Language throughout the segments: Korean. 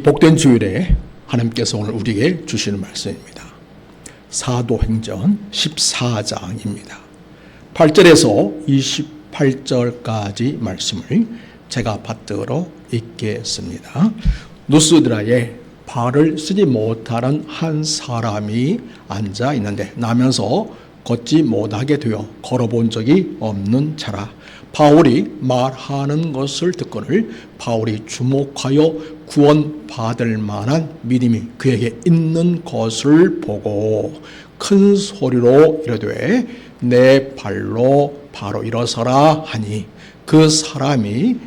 복된 주일에 하나님께서 오늘 우리에게 주시는 말씀입니다. 사도행전 14장입니다. 8절에서 28절까지 말씀을 제가 받들어 읽겠습니다. 누스드라에 발을 쓰지 못하는 한 사람이 앉아 있는데 나면서 걷지 못하게 되어 걸어본 적이 없는 자라. 바울이 말하는 것을 듣거늘 바울이 주목하여 구원받을 만한 믿음이 그에게 있는 것을 보고 큰 소리로 이르되 내 발로 바로 일어서라 하니 그 사람이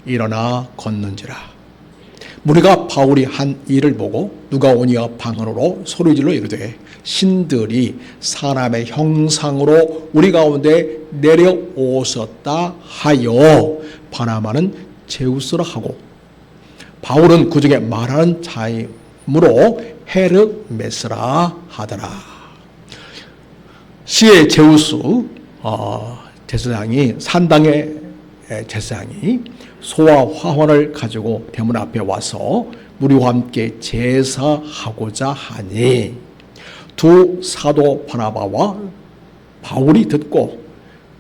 일어나 걷는지라. 무리가 바울이 한 일을 보고 누가 오니와 방언으로 소리질러 이르되 신들이 사람의 형상으로 우리 가운데 내려오셨다 하여 바나바는 제우스라 하고 바울은 그 중에 말하는 자이므로 헤르메스라 하더라. 시의 제우스 제사장이 산당의 제사장이 소와 화환을 가지고 대문 앞에 와서 우리와 함께 제사하고자 하니 두 사도 바나바와 바울이 듣고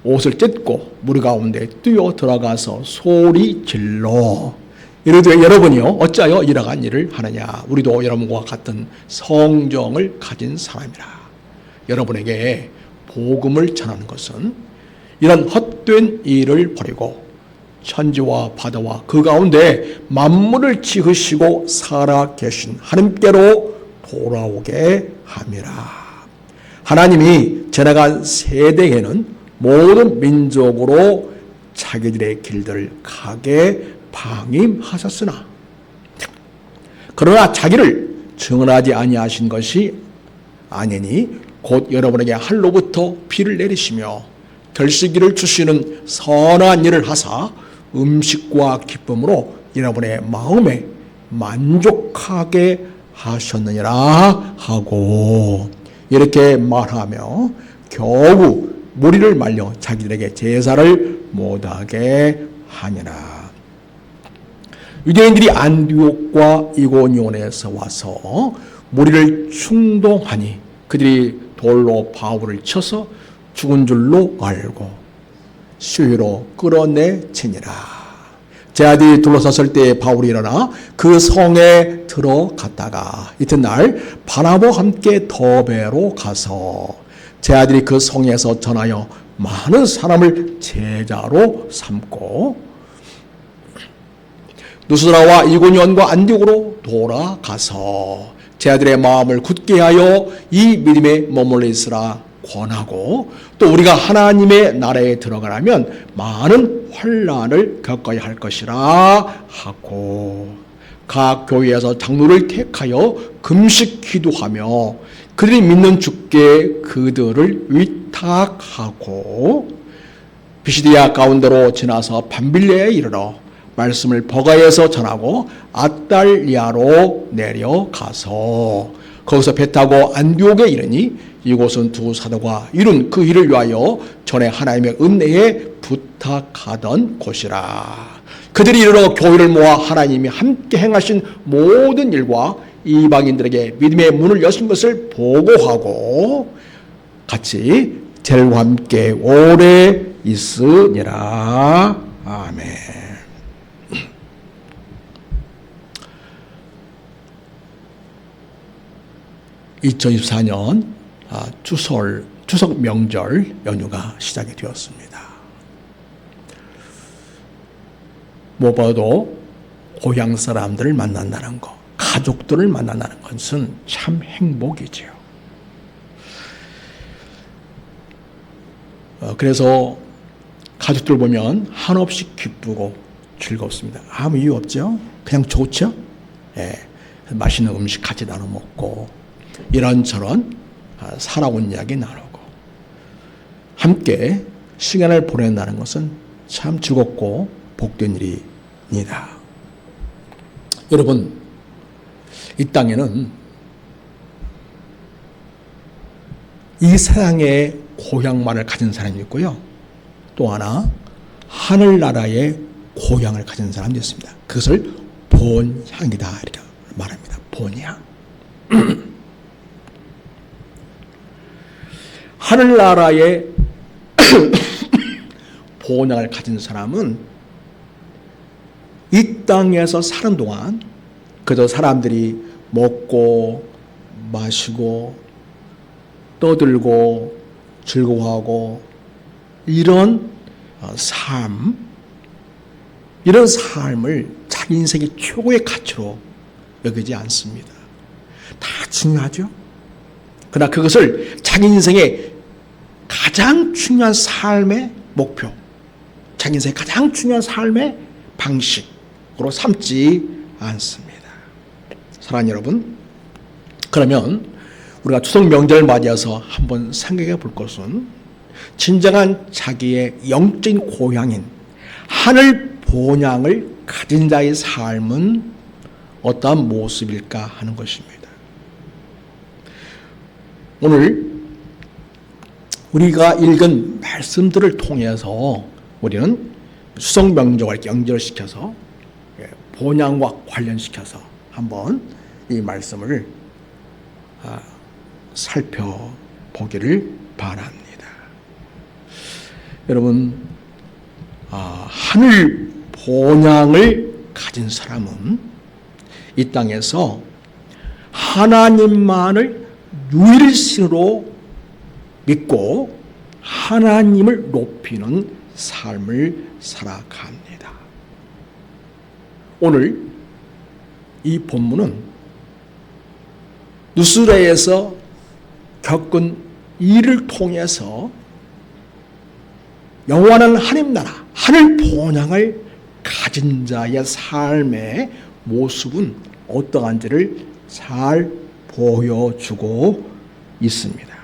옷을 찢고 무리 가운데 뛰어 들어가서 소리 질러 이르되 여러분이요 어찌하여 이러한 일을 하느냐. 우리도 여러분과 같은 성정을 가진 사람이라. 여러분에게 복음을 전하는 것은 이런 헛된 일을 버리고 천지와 바다와 그 가운데 만물을 지으시고 살아 계신 하나님께로 돌아오게 함이라. 하나님이 지나간 세대에는 모든 민족으로 자기들의 길들을 가게 방임하셨으나 그러나 자기를 증언하지 아니하신 것이 아니니 곧 여러분에게 하늘로부터 비를 내리시며 결실기를 주시는 선한 일을 하사 음식과 기쁨으로 여러분의 마음에 만족하게 하셨느니라 하고 이렇게 말하며 겨우 무리를 말려 자기들에게 제사를 못하게 하니라. 유대인들이 안디옥과 이고니온에서 와서 무리를 충동하니 그들이 돌로 바울을 쳐서 죽은 줄로 알고 수위로 끌어내치니라. 제자들이 둘러섰을 때 바울이 일어나 그 성에 들어갔다가 이튿날 바나바와 함께 더베로 가서 제자들이 그 성에서 전하여 많은 사람을 제자로 삼고 누스라와 이고니온과 안디옥으로 돌아가서 제자들의 마음을 굳게 하여 이 믿음에 머물러 있으라 권하고 또 우리가 하나님의 나라에 들어가려면 많은 환난을 겪어야 할 것이라 하고 각 교회에서 장로를 택하여 금식 기도하며 그들이 믿는 주께 그들을 위탁하고 비시디아 가운데로 지나서 밤빌레에 이르러 말씀을 버가에서 전하고 아달리아로 내려가서 거기서 배 타고 안디옥에 이르니 이곳은 두 사도가 이룬 그 일을 위하여 전에 하나님의 은혜에 부탁하던 곳이라. 그들이 이르러 교회를 모아 하나님이 함께 행하신 모든 일과 이방인들에게 믿음의 문을 여신 것을 보고하고 같이 제일과 함께 오래 있으니라. 아멘. 2024년 추석 명절 연휴가 시작이 되었습니다. 무엇보다도 고향 사람들을 만난다는 것, 가족들을 만난다는 것은 참 행복이죠. 그래서 가족들 보면 한없이 기쁘고 즐겁습니다. 아무 이유 없죠? 그냥 좋죠? 예, 맛있는 음식 같이 나눠 먹고 이런저런 살아온 이야기 나누고 함께 시간을 보낸다는 것은 참 즐겁고 복된 일입니다. 여러분, 이 땅에는 이 세상의 고향만을 가진 사람이 있고요. 또 하나 하늘나라의 고향을 가진 사람도 있습니다. 그것을 본향이다 말합니다. 본향. 하늘나라의 본향을 가진 사람은 이 땅에서 사는 동안 그저 사람들이 먹고 마시고 떠들고 즐거워하고 이런 이런 삶을 자기 인생의 최고의 가치로 여기지 않습니다. 다 중요하죠. 그러나 그것을 자기 인생의 가장 중요한 삶의 목표, 자기 인생의 가장 중요한 삶의 방식으로 삼지 않습니다. 사랑하는 여러분, 그러면 우리가 추석 명절을 맞이해서 한번 생각해 볼 것은 진정한 자기의 영적인 고향인 하늘 본향을 가진 자의 삶은 어떠한 모습일까 하는 것입니다. 오늘 우리가 읽은 말씀들을 통해서 우리는 추석 명절을 연결시켜서 본향과 관련시켜서 한번 이 말씀을 살펴보기를 바랍니다. 여러분, 하늘 본향을 가진 사람은 이 땅에서 하나님만을 유일신으로 믿고 하나님을 높이는 삶을 살아갑니다. 오늘 이 본문은 누스라에서 겪은 일을 통해서 영원한 하나님 나라, 하늘 본향을 가진 자의 삶의 모습은 어떠한지를 잘 보여주고 있습니다.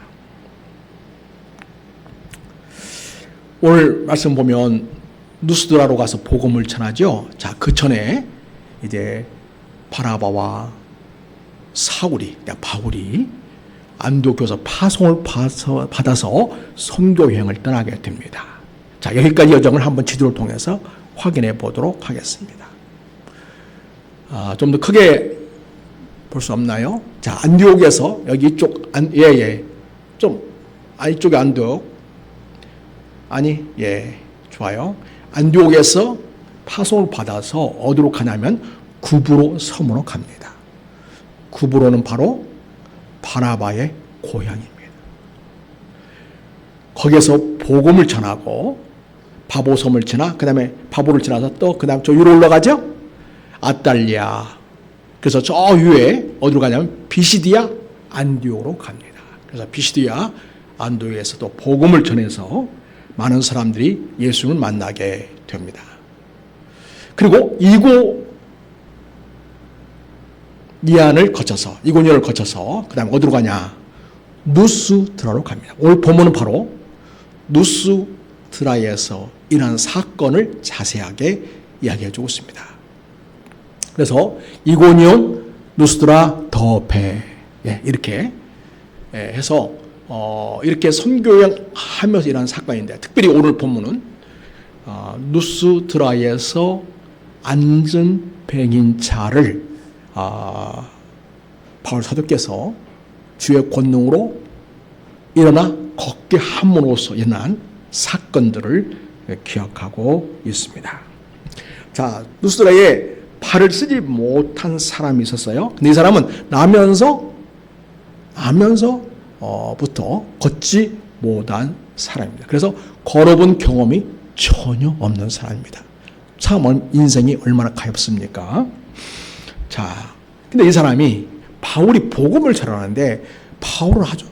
오늘 말씀 보면 누스드라로 가서 복음을 전하죠. 자, 그 전에 이제 바나바와 바울이 안디옥에서 파송을 받아서 선교 여행을 떠나게 됩니다. 자, 여기까지 여정을 한번 지도를 통해서 확인해 보도록 하겠습니다. 좀 더 크게 볼 수 없나요? 자, 안디옥에서 여기 이쪽 좀 이쪽에 안디옥 좋아요. 안디옥에서 파송을 받아서 어디로 가냐면 구브로 섬으로 갑니다. 구브로는 바로 바나바의 고향입니다. 거기에서 복음을 전하고 바보섬을 지나 그다음에 바보를 지나서 또 그다음 저 위로 올라가죠. 아달리아. 그래서 저 위에 어디로 가냐면 비시디아 안디옥으로 갑니다. 그래서 비시디아 안디옥에서 또 복음을 전해서 많은 사람들이 예수를 만나게 됩니다. 그리고 이고니안을 거쳐서 그다음에 어디로 가냐? 누스드라로 갑니다. 오늘 본문은 바로 누스드라에서 일어난 사건을 자세하게 이야기해 주고 있습니다. 그래서 이고니온, 누스드라, 더베 이렇게 해서 이렇게 선교여행하면서 일어난 사건인데, 특별히 오늘 본문은 누스드라에서 안전병인차를 바울 사도께서 주의 권능으로 일어나 걷게 함으로써 일어난 사건들을 기억하고 있습니다. 자, 누스드라에 발을 쓰지 못한 사람이 있었어요. 근데 이 사람은 나면서부터 걷지 못한 사람입니다. 그래서 걸어본 경험이 전혀 없는 사람입니다. 참 인생이 얼마나 가엾습니까? 자, 근데 이 사람이 바울이 복음을 전하는데 바울을 아주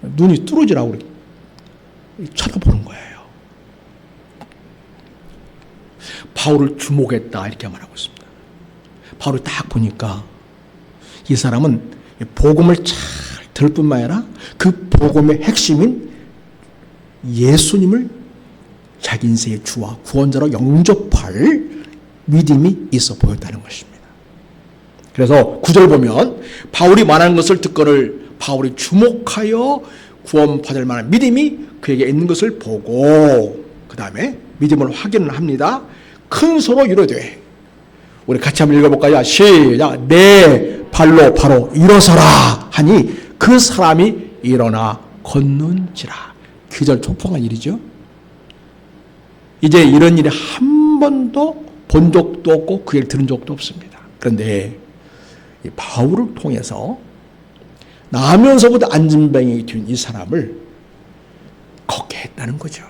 눈이 뚫어지라고 쳐다보는 거예요. 바울을 주목했다 이렇게 말하고 있습니다. 바울을 딱 보니까 이 사람은 복음을 잘 들을 뿐만 아니라 그 복음의 핵심인 예수님을 자기 인생의 주와 구원자로 영접할 믿음이 있어 보였다는 것입니다. 그래서 9절 보면 바울이 말하는 것을 듣거늘 바울이 주목하여 구원받을 만한 믿음이 그에게 있는 것을 보고 그 다음에 믿음을 확인을 합니다. 큰 소로 이르되 우리 같이 한번 읽어볼까요? 시작. 내 발로 바로 일어서라 하니 그 사람이 일어나 걷는지라. 기절 초풍한 일이죠. 이제 이런 일이 한 번도 본 적도 없고 그 얘기를 들은 적도 없습니다. 그런데 이 바울을 통해서 나면서부터 안진뱅이 된 이 사람을 걷게 했다는 거죠.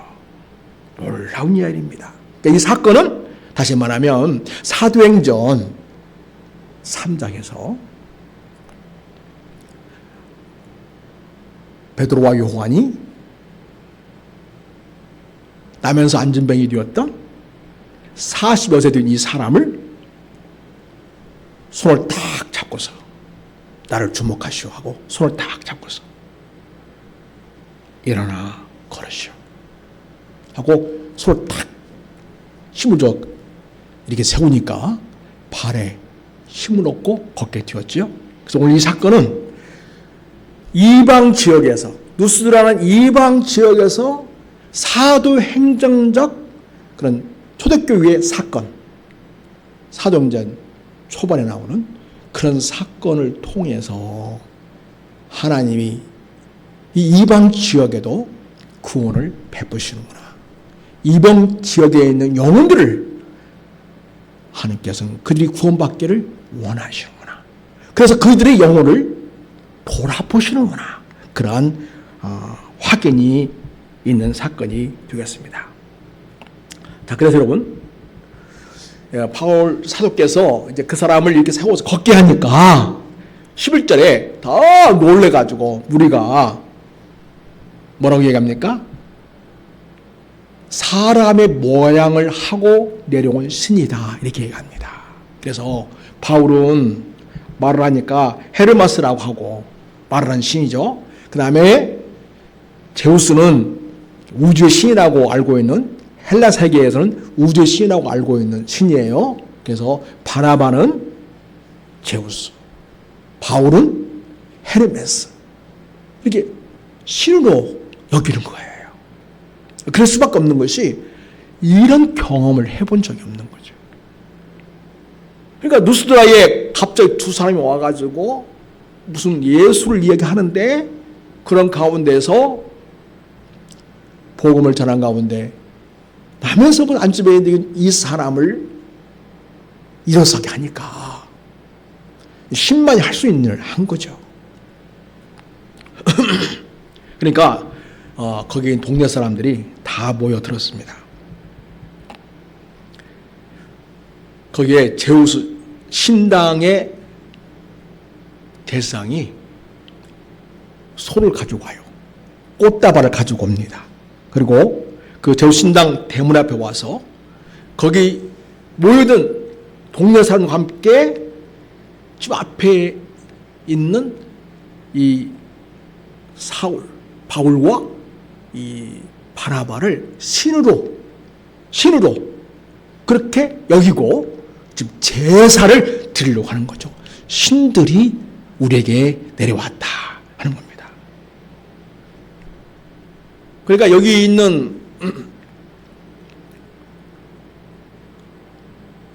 놀라운 일입니다. 그러니까 이 사건은 다시 말하면 사도행전 3장에서 베드로와 요한이 나면서 안진뱅이 되었던 40여 세 된 이 사람을 손을 탁 잡고서 나를 주목하시오 하고 손을 탁 잡고서 일어나 걸으시오 하고 손을 탁 힘을 줘 이렇게 세우니까 발에 힘을 얻고 걷게 되었죠. 그래서 오늘 이 사건은 이방 지역에서 누스드라는 이방 지역에서 사도행정적 그런 초대교회의 사건, 사도행전 초반에 나오는 그런 사건을 통해서 하나님이 이 이방 지역에도 구원을 베푸시는구나. 이방 지역에 있는 영혼들을 하나님께서는 그들이 구원받기를 원하시는구나. 그래서 그들의 영혼을 돌아보시는구나. 그러한 확인이 있는 사건이 되겠습니다. 자, 그래서 여러분, 바울 사도께서 이제 그 사람을 이렇게 세워서 걷게 하니까 11절에 다 놀래가지고 무리가 뭐라고 얘기합니까? 사람의 모양을 하고 내려온 신이다 이렇게 얘기합니다. 그래서 바울은 말을 하니까 헤르마스라고 하고 말을 한 신이죠. 그 다음에 제우스는 우주의 신이라고 알고 있는 헬라 세계에서는 우주의 신이라고 알고 있는 신이에요. 그래서 바나바는 제우스, 바울은 헤르메스 이렇게 신으로 여기는 거예요. 그럴 수밖에 없는 것이 이런 경험을 해본 적이 없는 거죠. 그러니까 누스드라에 갑자기 두 사람이 와가지고 무슨 예수를 이야기하는데 그런 가운데서 복음을 전한 가운데 나면서부터 안집에 있는 이 사람을 일어서게 하니까 신만이 할 수 있는 일을 한 거죠. 그러니까 거기 있는 동네 사람들이 다 모여들었습니다. 거기에 제우스 신당의 대상이 소를 가지고 와요. 꽃다발을 가지고 옵니다. 그리고 그 제우스 신당 대문 앞에 와서 거기 모여든 동네 사람과 함께 집 앞에 있는 이 사울, 바울과 이 바나바를 신으로 그렇게 여기고 지금 제사를 드리려고 하는 거죠. 신들이 우리에게 내려왔다 하는 겁니다. 그러니까 여기 있는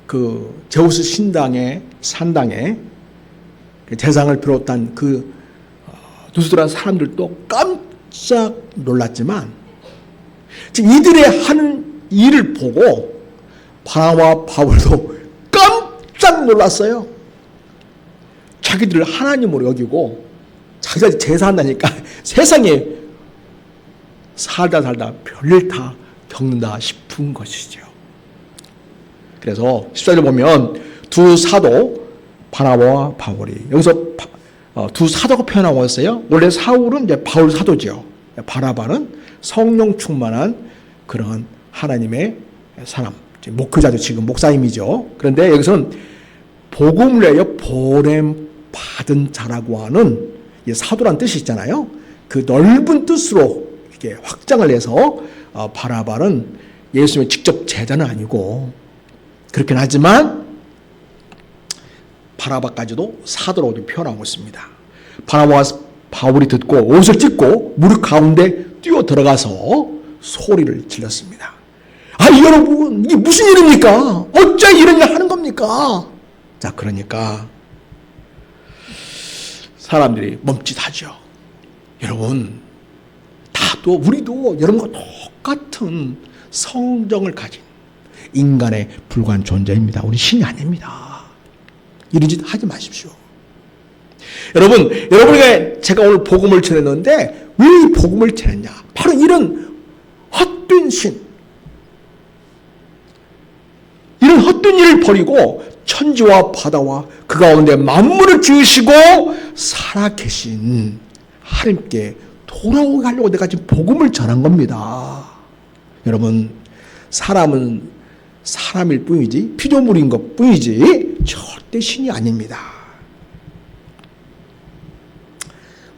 그 제우스 신당의 산당에 제상을 비롯한 그 누스드라 사람들도 깜짝 놀랐지만 지금 이들의 하는 일을 보고 바나바와 바울도 깜짝 놀랐어요. 자기들을 하나님으로 여기고 자기가 제사한다니까 세상에 살다 별일 다 겪는다 싶은 것이죠. 그래서 14절 보면 두 사도 바나바와 바울이 여기서 두 사도가 표현하고 있어요. 원래 사울은 이제 바울 사도죠. 바나바는 성령 충만한 그런 하나님의 사람, 목회자죠. 지금 목사님이죠. 그런데 여기서는 복음을 위하여 보냄 받은 자라고 하는 사도란 뜻이 있잖아요. 그 넓은 뜻으로 이렇게 확장을 해서 바나바는 예수님의 직접 제자는 아니고 그렇긴 하지만 바나바까지도 사도라고 표현하고 있습니다. 바나바와 바울이 듣고 옷을 찢고 무릎 가운데 뛰어 들어가서 소리를 질렀습니다. 아, 여러분, 이게 무슨 일입니까? 어째 이런 일 하는 겁니까? 자, 그러니까 사람들이 멈칫하죠. 여러분, 우리도 여러분과 똑같은 성정을 가진 인간에 불과한 존재입니다. 우리 신이 아닙니다. 이런 짓 하지 마십시오. 여러분에게 제가 오늘 복음을 전했는데 왜 이 복음을 전했냐? 바로 이런 헛된 신, 이런 헛된 일을 버리고 천지와 바다와 그 가운데 만물을 지으시고 살아계신 하나님께 돌아오게 하려고 내가 지금 복음을 전한 겁니다. 여러분, 사람은 사람일 뿐이지 피조물인 것 뿐이지 절대 신이 아닙니다.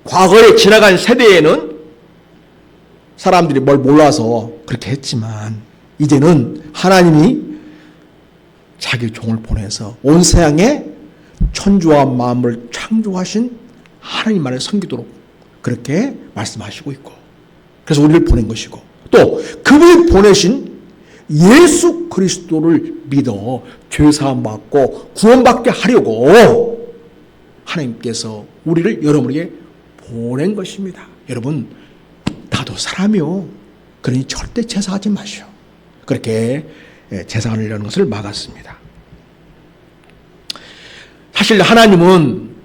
과거에 지나간 세대에는 사람들이 뭘 몰라서 그렇게 했지만 이제는 하나님이 자기 종을 보내서 온 세상에 천주와 만물을 창조하신 하나님만을 섬기도록 그렇게 말씀하시고 있고, 그래서 우리를 보낸 것이고, 또 그분이 보내신 예수 그리스도를 믿어 죄사함 받고 구원받게 하려고 하나님께서 우리를 여러분에게 보낸 것입니다. 여러분, 나도 사람이요. 그러니 절대 제사하지 마시오. 그렇게 제사하려는 것을 막았습니다. 사실 하나님은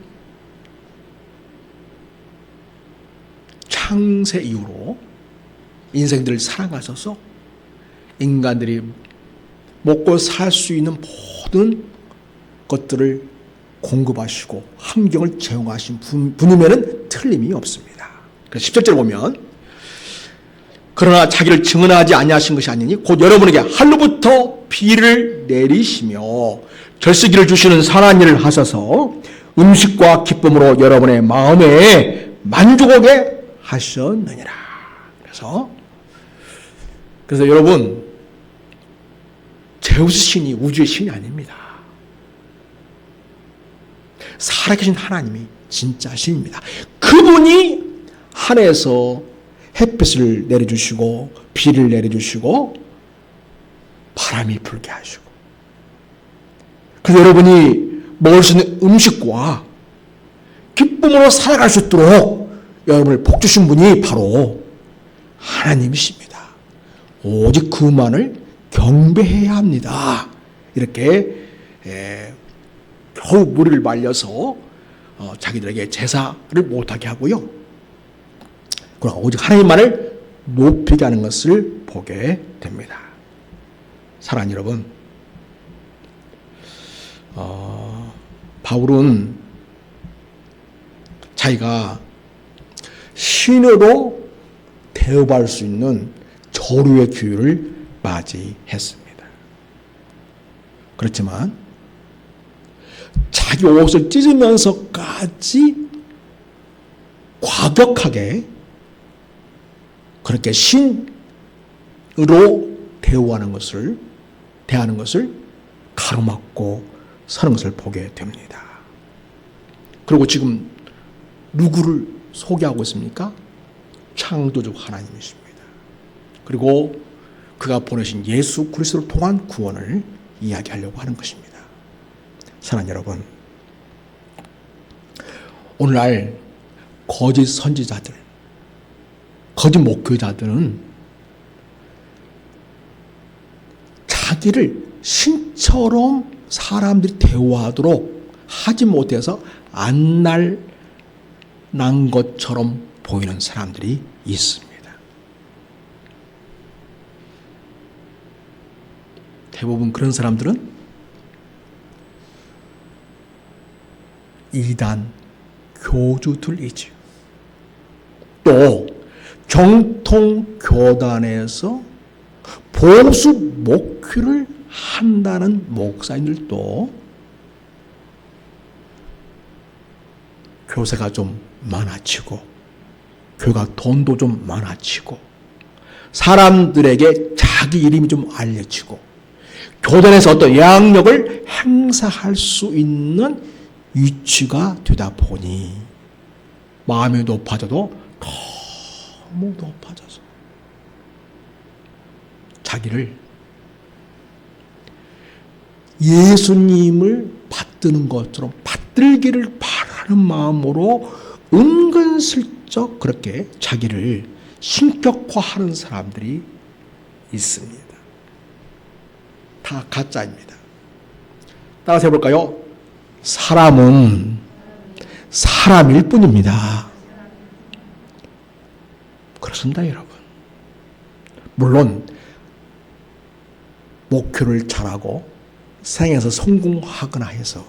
창세 이후로 인생들을 사랑하셔서 인간들이 먹고 살 수 있는 모든 것들을 공급하시고 환경을 제공하신 분임에는 틀림이 없습니다. 그래서 10절에 보면 그러나 자기를 증언하지 아니하신 것이 아니니 곧 여러분에게 하늘부터 비를 내리시며 결석기를 주시는 선한 일을 하셔서 음식과 기쁨으로 여러분의 마음에 만족하게 하셨느니라. 그래서 여러분, 제우스 신이 우주의 신이 아닙니다. 살아계신 하나님이 진짜 신입니다. 그분이 하늘에서 햇빛을 내려주시고 비를 내려주시고 바람이 불게 하시고, 그래서 여러분이 먹을 수 있는 음식과 기쁨으로 살아갈 수 있도록 여러분을 복 주신 분이 바로 하나님이십니다. 오직 그만을 경배해야 합니다. 이렇게 겨우 무리를 말려서 자기들에게 제사를 못하게 하고요. 그러나 오직 하나님만을 높이게 하는 것을 보게 됩니다. 사랑하는 여러분, 바울은 자기가 신으로 대접할 수 있는 저류의 기회를 맞이했습니다. 그렇지만 자기 옷을 찢으면서까지 과격하게 그렇게 신으로 대하는 것을 가로막고 서는 것을 보게 됩니다. 그리고 지금 누구를 소개하고 있습니까? 창조주 하나님이십니다. 그리고 그가 보내신 예수 그리스도를 통한 구원을 이야기하려고 하는 것입니다. 사랑하는 여러분, 오늘날 거짓 선지자들, 거짓 목회자들은 자기를 신처럼 사람들이 대우하도록 하지 못해서 안 난 것처럼 보이는 사람들이 있습니다. 대부분 그런 사람들은 이단 교주들이지요. 또 정통 교단에서 보수 목회를 한다는 목사님들도 교세가 좀 많아지고 교회가 돈도 좀 많아지고 사람들에게 자기 이름이 좀 알려지고 교단에서 어떤 영향력을 행사할 수 있는 위치가 되다 보니 마음이 높아져도 너무 높아져서 자기를 예수님을 받 받드는 것처럼 받들기를 바라는 마음으로 은근슬쩍 그렇게 자기를 신격화하는 사람들이 있습니다. 다 가짜입니다. 따라서 해볼까요? 사람은 사람일 뿐입니다. 그렇습니다, 여러분. 물론 목표를 잘하고 생에서 성공하거나 해서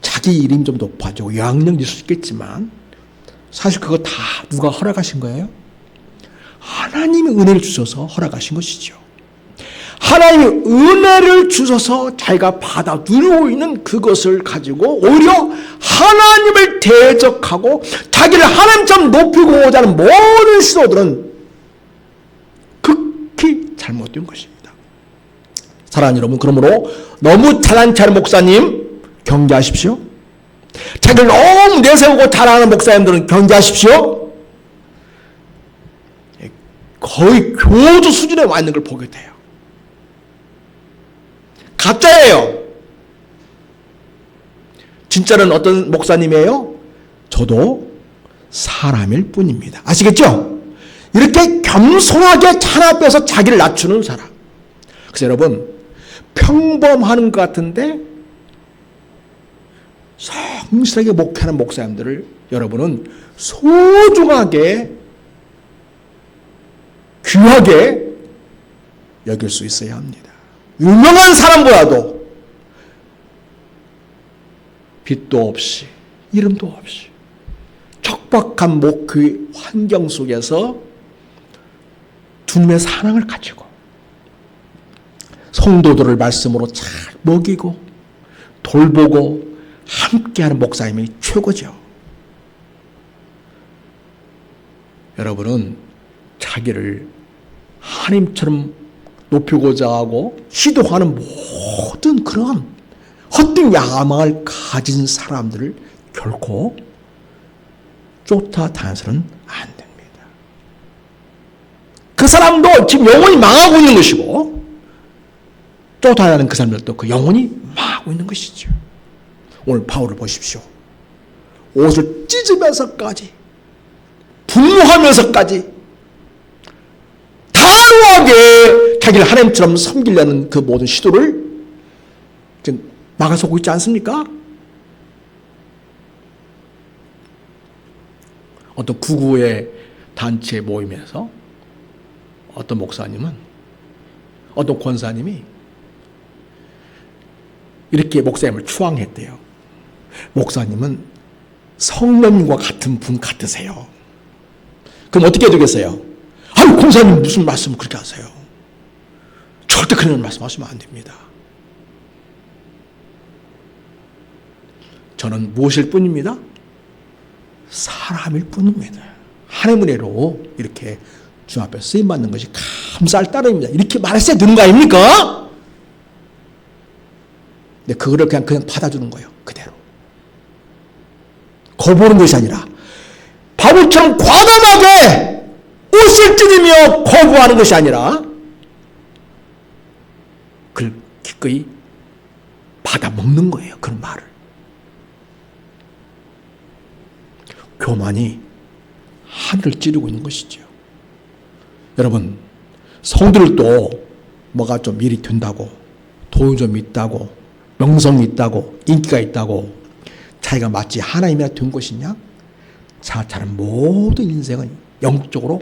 자기 이름이 좀 높아지고 영향력이 있을 수 있겠지만 사실 그거 다 누가 허락하신 거예요? 하나님이 은혜를 주셔서 허락하신 것이죠. 하나님이 은혜를 주셔서 자기가 받아 누리고 있는 그것을 가지고 오히려 하나님을 대적하고 자기를 하나님처럼 높이고자 하는 모든 시도들은 극히 잘못된 것입니다. 사랑하는 여러분, 그러므로 너무 자랑치 않은 목사님 경계하십시오. 자기를 너무 내세우고 자랑하는 목사님들은 경계하십시오. 거의 교주 수준에 와 있는 걸 보게 돼요. 가짜예요. 진짜는 어떤 목사님이에요? 저도 사람일 뿐입니다. 아시겠죠? 이렇게 겸손하게 찬 앞에서 자기를 낮추는 사람. 그래서 여러분, 평범한 것 같은데 성실하게 목회하는 목사님들을 여러분은 소중하게 귀하게 여길 수 있어야 합니다. 유명한 사람보다도 빛도 없이 이름도 없이 척박한 목회 환경 속에서 주님의 사랑을 가지고 성도들을 말씀으로 잘 먹이고 돌보고 함께하는 목사님이 최고죠. 여러분은 자기를 하나님처럼 높이고자 하고 시도하는 모든 그런 헛된 야망을 가진 사람들을 결코 쫓아다녀서는 안 됩니다. 그 사람도 지금 영혼이 망하고 있는 것이고 쫓아다니는 그 사람들도 그 영혼이 망하고 있는 것이죠. 오늘 바울을 보십시오. 옷을 찢으면서까지 분노하면서까지 단호하게 자기를 하나님처럼 섬기려는 그 모든 시도를 지금 막아서고 있지 않습니까? 어떤 구구의 단체 모임에서 어떤 목사님은 어떤 권사님이 이렇게 목사님을 추앙했대요. 목사님은 성령님과 같은 분 같으세요. 그럼 어떻게 해야 되겠어요? 아유, 권사님 무슨 말씀을 그렇게 하세요? 절대 그런 말씀하시면 안 됩니다. 저는 무엇일 뿐입니다? 사람일 뿐입니다. 하나님의 은혜로 이렇게 주 앞에 쓰임받는 것이 감사할 따름입니다. 이렇게 말했어야 되는 거 아닙니까? 근데 그거를 그냥 받아주는 거예요. 그대로. 거부하는 것이 아니라 바울처럼 과감하게 옷을 찢으며 거부하는 것이 아니라 그걸 기꺼이 받아 먹는 거예요. 그런 말을. 교만이 하늘을 찌르고 있는 것이죠. 여러분, 성들도 뭐가 좀 일이 된다고, 돈이 좀 있다고, 명성이 있다고, 인기가 있다고 자기가 마치 하나님이나 된 것이냐? 자잘한 모든 인생은 영적으로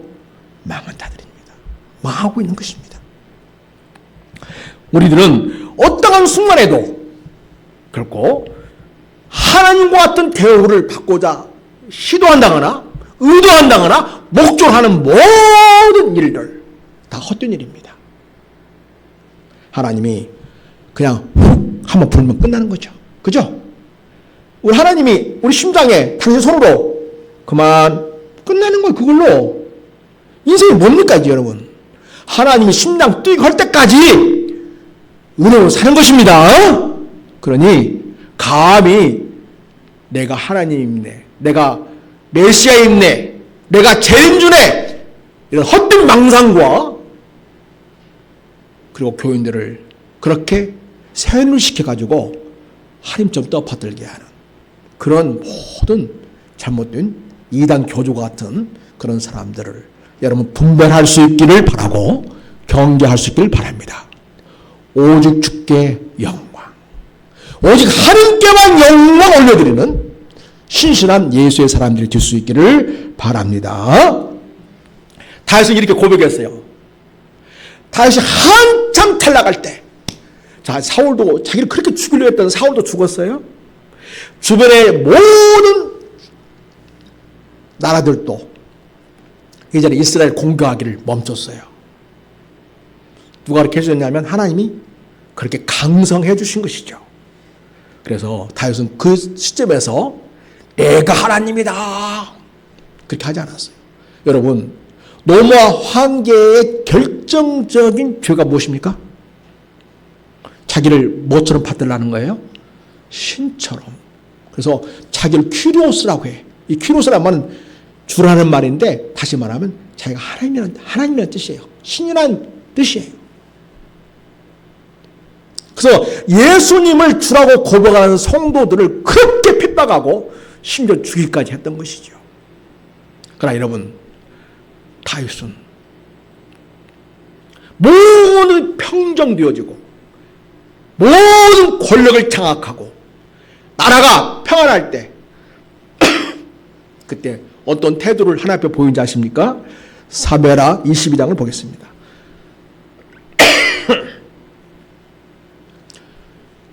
망한 자들입니다. 망하고 있는 것입니다. 우리들은 어떠한 순간에도 결코 하나님과 같은 대우를 받고자 시도한다거나 의도한다거나 목적하는 모든 일들 다 헛된 일입니다. 하나님이 그냥 훅 한번 불면 끝나는 거죠. 그죠? 우리 하나님이 우리 심장에 당신 손으로 그만 끝나는 거예요. 그걸로. 인생이 뭡니까 이제 여러분. 하나님이 심장 뛰고 할 때까지 은혜로 사는 것입니다. 그러니 감히 내가 하나님이네, 내가 메시아이네, 내가 죄인주네, 이런 헛된 망상과 그리고 교인들을 그렇게 세뇌를 시켜가지고 하나님 좀 떠받들게 하는 그런 모든 잘못된 이단 교주 같은 그런 사람들을 여러분 분별할 수 있기를 바라고 경계할 수 있기를 바랍니다. 오직 주께 영광, 오직 하나님께만 영광 올려드리는 신실한 예수의 사람들이 될 수 있기를 바랍니다. 다윗은 이렇게 고백했어요. 다윗이 한참 탈락할 때, 자, 사울도 자기를 그렇게 죽이려 했던 사울도 죽었어요. 주변의 모든 나라들도 이제는 이스라엘 공격하기를 멈췄어요. 누가 그렇게 해주셨냐면 하나님이 그렇게 강성해 주신 것이죠. 그래서 다윗은 그 시점에서 내가 하나님이다 그렇게 하지 않았어요. 여러분, 노무와 황계의 결정적인 죄가 무엇입니까? 자기를 뭐처럼 받들라는 거예요? 신처럼. 그래서 자기를 큐리오스라고 해. 이 큐리오스라는 말은 주라는 말인데 다시 말하면 자기가 하나님이라는 뜻이에요. 신이라는 뜻이에요. 그래서 예수님을 주라고 고백하는 성도들을 그렇게 핍박하고 심지어 죽일까지 했던 것이죠. 그러나 여러분, 다윗은 모든 평정되어지고 모든 권력을 장악하고 나라가 평안할 때 그때 어떤 태도를 하나님 앞에 보이는지 아십니까? 사무엘하 22장을 보겠습니다.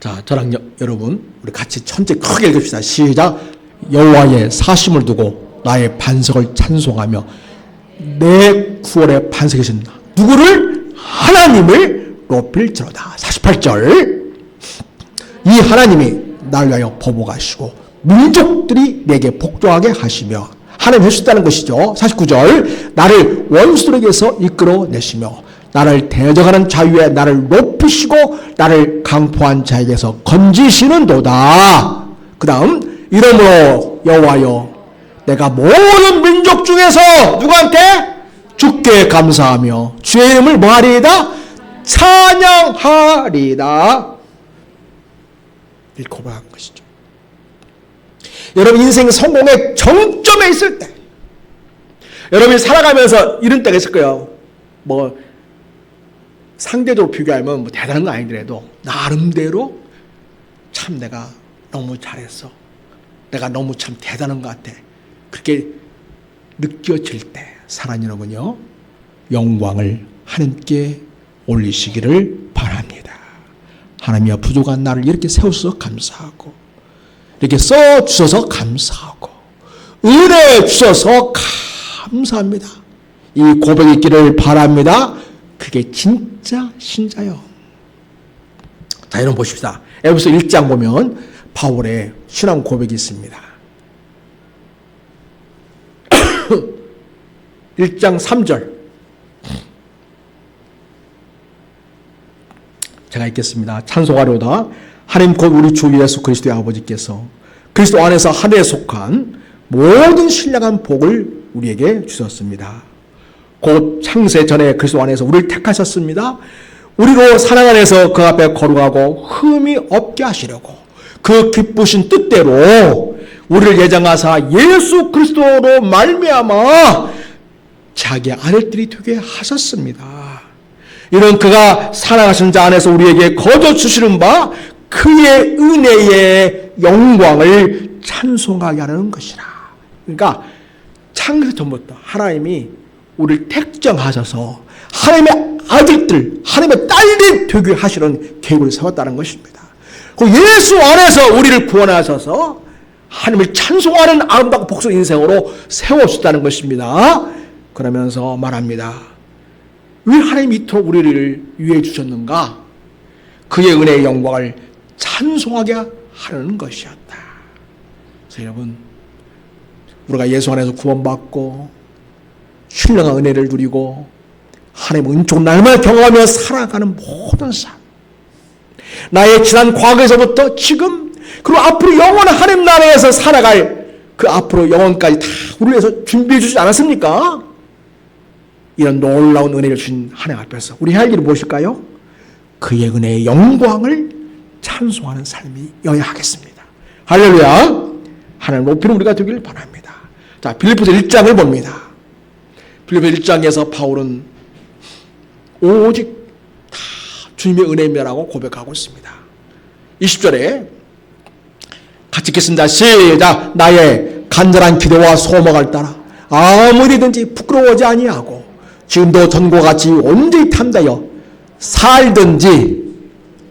자, 저랑 여러분 우리 같이 천천히 크게 읽읍시다. 시작. 여호와의 사심을 두고 나의 반석을 찬송하며 내 구원의 반석이신 누구를? 하나님을 높일지로다. 48절. 이 하나님이 나를 위하여 보복하시고 민족들이 내게 복종하게 하시며 하나님 해주셨다는 것이죠. 49절. 나를 원수들에게서 이끌어내시며 나를 대적하는 자유에 나를 높이시고 나를 강포한 자에게서 건지시는도다. 그 다음 이러므로 여호와여 내가 모든 민족 중에서 누구한테? 주께 감사하며 주의 이름을 뭐하리이다? 찬양하리이다. 이렇게 고백한 것이죠. 여러분 인생 성공의 정점에 있을 때 여러분이 살아가면서 이런 때가 있을 거예요. 뭐 상대적으로 비교하면 뭐 대단한 거 아니더라도 나름대로 참 내가 너무 잘했어. 내가 너무 참 대단한 것 같아. 그렇게 느껴질 때 사랑하는 여러분요, 영광을 하나님께 올리시기를 바랍니다. 하나님이여 부족한 나를 이렇게 세워주셔서 감사하고 이렇게 써주셔서 감사하고 은혜 주셔서 감사합니다. 이 고백이 있기를 바랍니다. 그게 진짜 신자요. 자, 여러분 보십시다. 에베소 1장 보면 바울의 신앙 고백이 있습니다. 1장 3절 제가 읽겠습니다. 찬송하려다 하나님 곧 우리 주 예수 그리스도의 아버지께서 그리스도 안에서 하늘에 속한 모든 신령한 복을 우리에게 주셨습니다. 곧 창세 전에 그리스도 안에서 우리를 택하셨습니다. 우리로 사랑 안에서 그 앞에 거룩하고 흠이 없게 하시려고 그 기쁘신 뜻대로 우리를 예정하사 예수 그리스도로 말미암아 자기의 아들들이 되게 하셨습니다. 이런 그가 사랑하신 자 안에서 우리에게 거저 주시는 바 그의 은혜의 영광을 찬송하게 하는 것이라. 그러니까 창세 전부터 하나님이 우리를 택정하셔서 하나님의 아들들, 하나님의 딸들이 되게 하시는 계획을 세웠다는 것입니다. 그리고 예수 안에서 우리를 구원하셔서 하나님을 찬송하는 아름답고 복스러운 인생으로 세워주셨다는 것입니다. 그러면서 말합니다. 왜 하나님이 이토록 우리를 위해 주셨는가? 그의 은혜의 영광을 찬송하게 하는 것이었다. 그래서 여러분, 우리가 예수 안에서 구원받고 신령한 은혜를 누리고 하나님의 은총 날마다 경험하며 살아가는 모든 삶, 나의 지난 과거에서부터 지금 그리고 앞으로 영원한 하나님 나라에서 살아갈 그 앞으로 영원까지 다 우리를 위해서 준비해 주지 않았습니까? 이런 놀라운 은혜를 주신 하나님 앞에서 우리 할 일이 무엇일까요? 그의 은혜의 영광을 찬송하는 삶이어야 하겠습니다. 할렐루야. 하나님 높이는 우리가 되길 바랍니다. 자, 빌립보서 1장을 봅니다. 빌립보서 1장에서 바울은 오직 다 주님의 은혜입니다라고 고백하고 있습니다. 20절에 같이 읽겠습니다. 시작. 나의 간절한 기도와 소망을 따라 아무리든지 부끄러워하지 아니하고 지금도 전과 같이 온전히 탐다여 살든지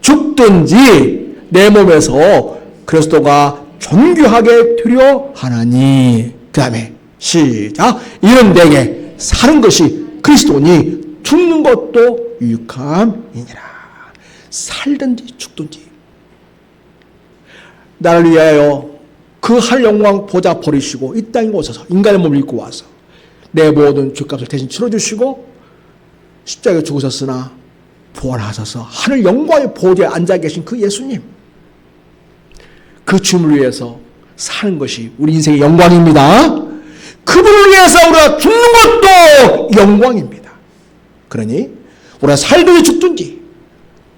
죽든지 내 몸에서 그리스도가 존귀하게 되려 하나니. 그 다음에 시작. 이는 내게 사는 것이 그리스도니 죽는 것도 유익함이니라. 살든지 죽든지 나를 위하여 그 할 영광 보좌 버리시고 이 땅에 오셔서 인간의 몸을 입고 와서 내 모든 죄값을 대신 치러주시고 십자가에 죽으셨으나 부활하셔서 하늘 영광의 보좌에 앉아 계신 그 예수님, 그 주님을 위해서 사는 것이 우리 인생의 영광입니다. 그분을 위해서 우리가 죽는 것도 영광입니다. 그러니 우리가 살든지 죽든지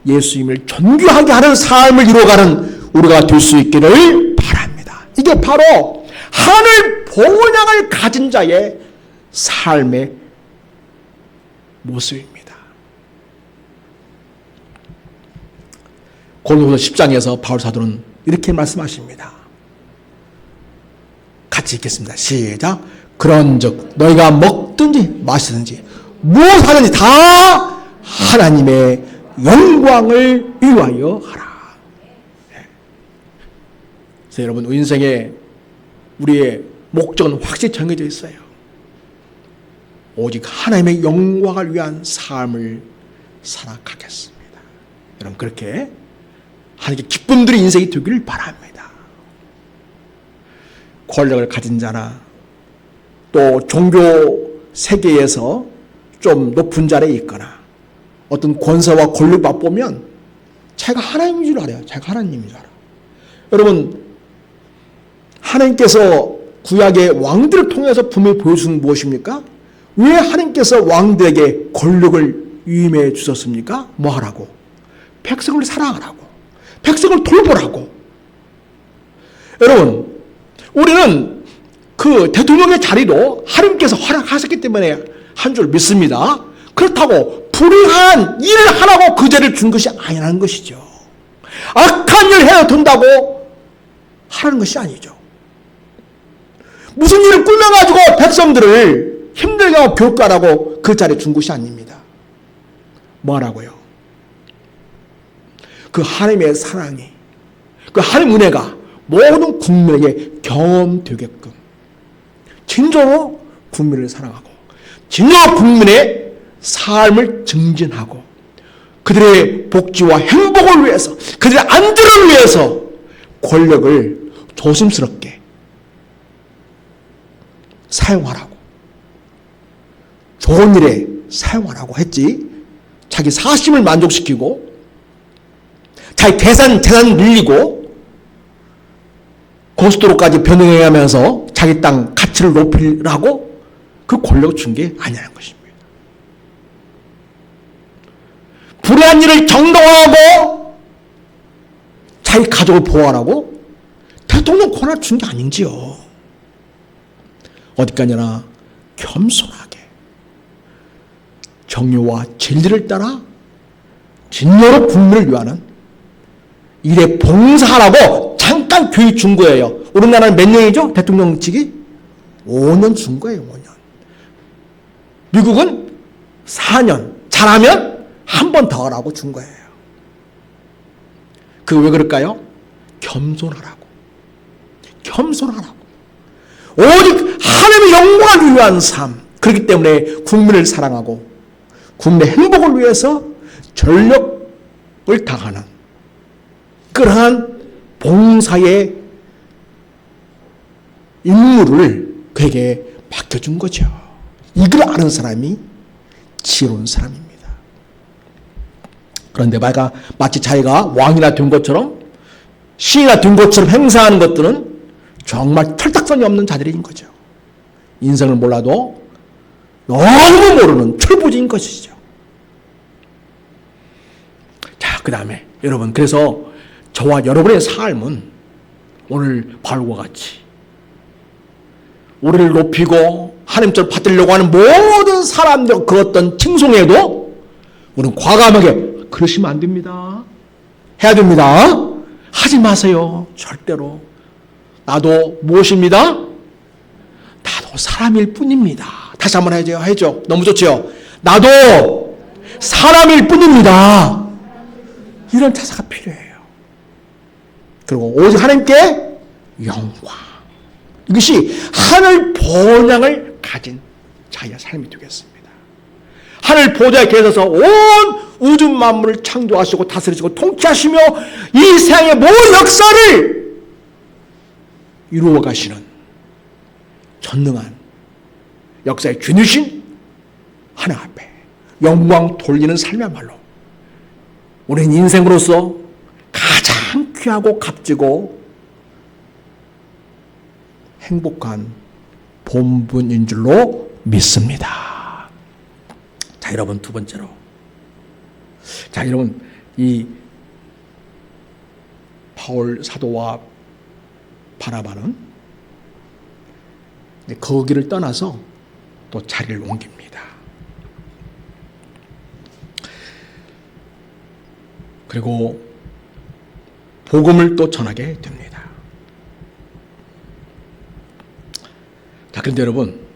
예수님을 존귀하게 하는 삶을 이루어가는 우리가 될 수 있기를 바랍니다. 이게 바로 하늘 본향을 가진 자의 삶의 모습입니다. 고린도후서 10장에서 바울 사도는 이렇게 말씀하십니다. 같이 읽겠습니다. 시작. 그런즉 너희가 먹든지 마시든지 무엇하든지 다 하나님의 영광을 위하여 하라. 그래서 여러분, 인생에 우리의 목적은 확실히 정해져 있어요. 오직 하나님의 영광을 위한 삶을 살아가겠습니다. 여러분, 그렇게 하나님께 기쁨 드린 인생이 되기를 바랍니다. 권력을 가진 자나 또 종교 세계에서 좀 높은 자리에 있거나 어떤 권세와 권력 맛보면 자기가 하나님인 줄 알아요. 자기가 하나님인 줄 알아요. 여러분, 하나님께서 구약의 왕들을 통해서 분명히 보여주는 무엇입니까? 왜 하나님께서 왕들에게 권력을 위임해 주셨습니까? 뭐 하라고? 백성을 사랑하라고, 백성을 돌보라고. 여러분, 우리는 그 대통령의 자리도 하나님께서 허락하셨기 때문에 한 줄 믿습니다. 그렇다고 불의한 일을 하라고 그 자리를 준 것이 아니라는 것이죠. 악한 일을 해야 된다고 하라는 것이 아니죠. 무슨 일을 꾸며가지고 백성들을 힘들게 하고 교육하라고 그 자리에 준 것이 아닙니다. 뭐라고요? 그 하나님의 사랑이, 그 하나님의 은혜가 모든 국민에게 경험되게끔 진정으로 국민을 사랑하고 진정으로 국민의 삶을 증진하고 그들의 복지와 행복을 위해서, 그들의 안전을 위해서 권력을 조심스럽게 사용하라고, 좋은 일에 사용하라고 했지, 자기 사심을 만족시키고 자기 재산 늘리고 고속도로까지 변경해가면서 자기 땅 가치를 높이라고 그 권력을 준 게 아니라는 것입니다. 불의한 일을 정당화하고 자기 가족을 보호하라고 대통령 권한을 준 게 아닌지요. 어디까지나 겸손하게 정의와 진리를 따라 진노로 국민을 위하는 일에 봉사하라고 잠깐 교육 준 거예요. 우리나라는 몇 년이죠? 대통령직이? 5년 준 거예요. 5년. 미국은 4년. 잘하면 한 번 더 하라고 준 거예요. 그 왜 그럴까요? 겸손하라고. 겸손하라고. 오직 하나님의 영광을 위한 삶. 그렇기 때문에 국민을 사랑하고 국민의 행복을 위해서 전력을 다하는 그러한 봉사의 임무를 그에게 맡겨준 거죠. 이걸 아는 사람이 지혜로운 사람입니다. 그런데 마치 자기가 왕이나 된 것처럼 신이나 된 것처럼 행사하는 것들은 정말 털딱선이 없는 자들인 거죠. 인생을 몰라도 너무 모르는 철부지인 것이죠. 자, 그 다음에 여러분, 그래서 저와 여러분의 삶은 오늘 바울과 같이 우리를 높이고 하나님처럼 받으려고 하는 모든 사람들 그 어떤 칭송에도 우리는 과감하게 그러시면 안 됩니다. 해야 됩니다. 하지 마세요. 절대로. 나도 무엇입니다? 나도 사람일 뿐입니다. 다시 한번 해야죠. 너무 좋죠? 나도 사람일 뿐입니다. 이런 자세가 필요해요. 그리고 오직 하나님께 영광. 이것이 하늘 본향을 가진 자의 삶이 되겠습니다. 하늘 보좌에 계셔서 온 우주 만물을 창조하시고 다스리시고 통치하시며 이 세상의 모든 역사를 이루어 가시는 전능한 역사의 주이신 하나님 앞에 영광 돌리는 삶이야말로 우리는 인생으로서 가장 귀하고 값지고 행복한 본분인 줄로 믿습니다. 자, 여러분, 두 번째로. 자, 여러분, 이 바울 사도와 바나바는 거기를 떠나서 또 자리를 옮깁니다. 그리고 복음을 또 전하게 됩니다. 자, 그런데 여러분,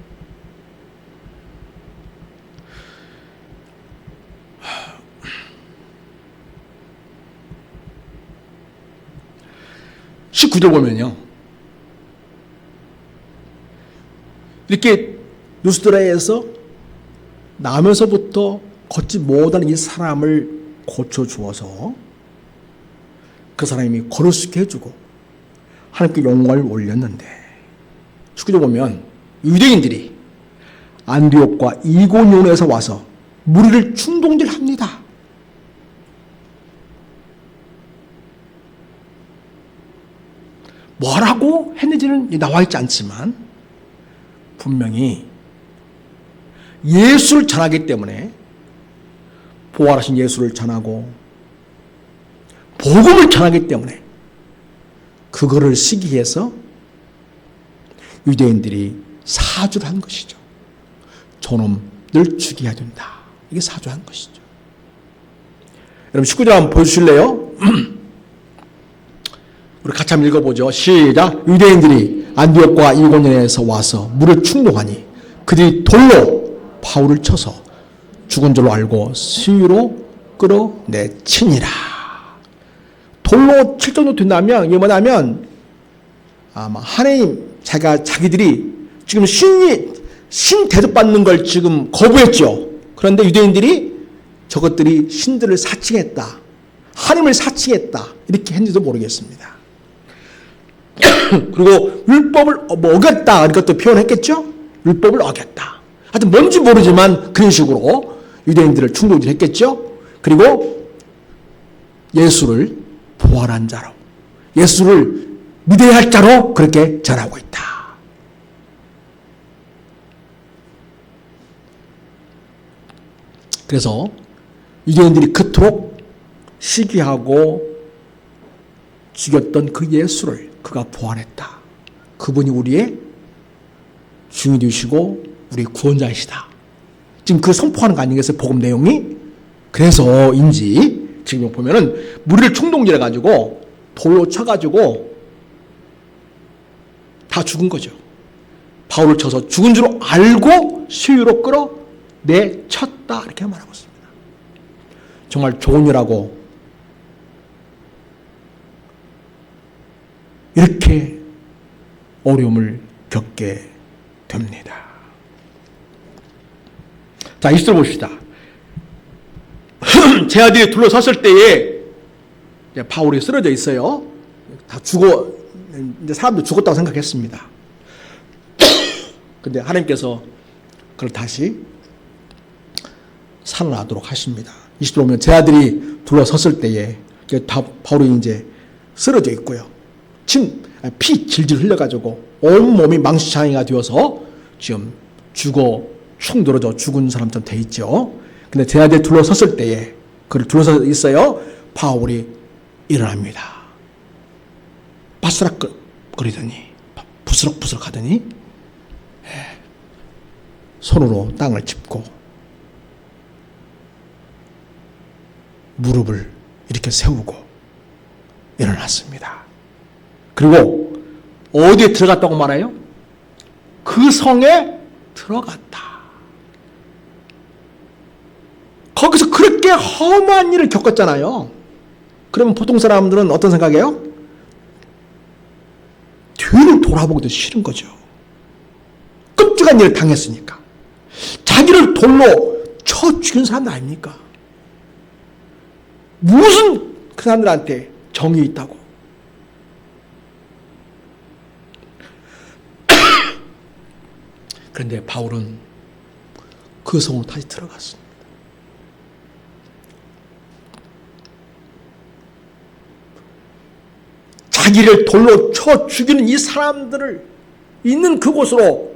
(19절) 보면요, 이렇게 루스드라에서 나면서부터 걷지 못하는 이 사람을 고쳐주어서 그 사람이 걸을 수 있게 해주고 하나님께 영광을 올렸는데, 19절 보면 유대인들이 안디옥과 이고니온에서 와서 무리를 충동질합니다. 뭐라고 했는지는 나와 있지 않지만 분명히 예수를 전하기 때문에 부활하신 예수를 전하고 복음을 전하기 때문에 그거를 시기해서 유대인들이 사주를 한 것이죠. 저놈들 죽여야 된다. 이게 사주한 것이죠. 여러분 19절 한번 보여주실래요? 우리 같이 한번 읽어보죠. 시작. 유대인들이 안디옥과 이고니온에서 와서 물을 충동하니 그들이 돌로 바울을 쳐서 죽은 줄로 알고 수위로 끌어내치니라. 돌로 칠 정도 된다면 이게 뭐냐면 아마 하나님 자기들이 지금 신 대접받는 걸 지금 거부했죠. 그런데 유대인들이 저것들이 신들을 사칭했다, 하나님을 사칭했다 이렇게 했는지도 모르겠습니다. 그리고 율법을 어겼다 이것도 표현했겠죠. 율법을 어겼다. 하여튼 뭔지 모르지만 그런 식으로 유대인들을 충동질했겠죠. 그리고 예수를 부활한 자로, 예수를 믿어야 할 자로 그렇게 전하고 있다. 그래서 유대인들이 그토록 시기하고 죽였던 그 예수를 그가 부활했다. 그분이 우리의 주인이 되시고 우리 구원자이시다. 지금 그 선포하는 거 아니겠어요? 복음 내용이. 그래서인지 지금 보면은 무리를 충동질해 가지고 돌로 쳐가지고 다 죽은 거죠. 바울을 쳐서 죽은 줄 알고 수위로 끌어내쳤다 이렇게 말하고 있습니다. 정말 좋은 일하고 이렇게 어려움을 겪게 됩니다. 자, 20절 봅시다. 제 아들이 둘러섰을 때에 이제 바울이 쓰러져 있어요. 다 죽어, 이제 사람도 죽었다고 생각했습니다. 근데 하나님께서 그걸 다시 살아나도록 하십니다. 20절 보면 제 아들이 둘러섰을 때에 바울이 이제 쓰러져 있고요. 피 질질 흘려가지고 온몸이 망치장애가 되어서 지금 축 늘어져 죽은 사람처럼 돼 있죠. 근데 제 아들이 둘러섰을 때에 그를 둘러서 있어요. 바울이 일어납니다. 바스락거리더니 부스럭부스럭 하더니 손으로 땅을 짚고 무릎을 이렇게 세우고 일어났습니다. 그리고 어디에 들어갔다고 말해요? 그 성에 들어갔다. 거기서 그렇게 험한 일을 겪었잖아요. 그러면 보통 사람들은 어떤 생각이에요? 뒤를 돌아보기도 싫은 거죠. 끔찍한 일을 당했으니까. 자기를 돌로 쳐 죽인 사람들 아닙니까? 무슨 그 사람들한테 정이 있다고. 그런데 바울은 그 성으로 다시 들어갔습니다. 자기를 돌로 쳐 죽이는 이 사람들을 있는 그곳으로